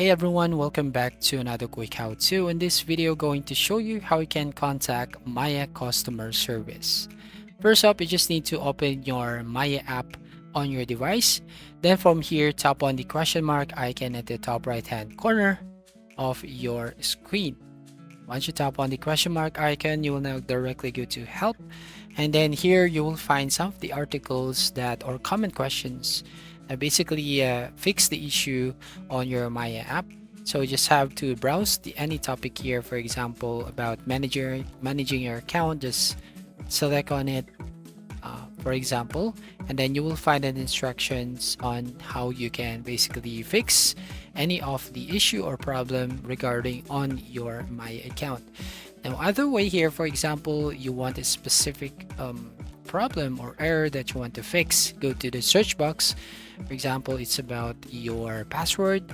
Hey everyone, welcome back to another quick how-to. In this video, going to show you how you can contact Maya customer service. First up, you just need to open your Maya app on your device. Then from here, tap on the question mark icon at the top right hand corner of your screen. Once you tap on the question mark icon, you will now directly go to help. And then here you will find some of the articles that or common questions that basically fix the issue on your Maya app. So you just have to browse any topic here, for example, about managing your account. Just select on it, for example, and then you will find an instructions on how you can basically fix any of the issue or problem regarding on your Maya account. Now, other way here, for example, you want a specific problem or error that you want to fix, go to the search box. For example, it's about your password.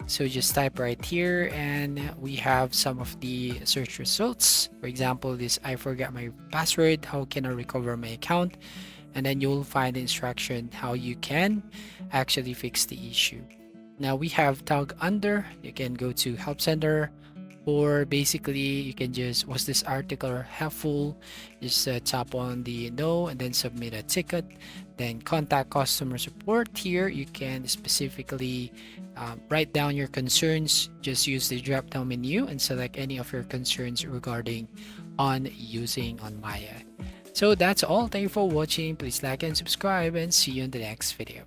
So just type right here and we have some of the search results. For example, this I forgot my password, how can I recover my account? And then you'll find the instruction how you can actually fix the issue. Now we have tag under, you can go to help center, or basically you can just, was this article helpful, just tap on the no and then submit a ticket, then contact customer support. Here you can specifically write down your concerns, just use the drop down menu and select any of your concerns regarding on using on Maya. So that's all. Thank you for watching. Please like and subscribe and see you in the next video.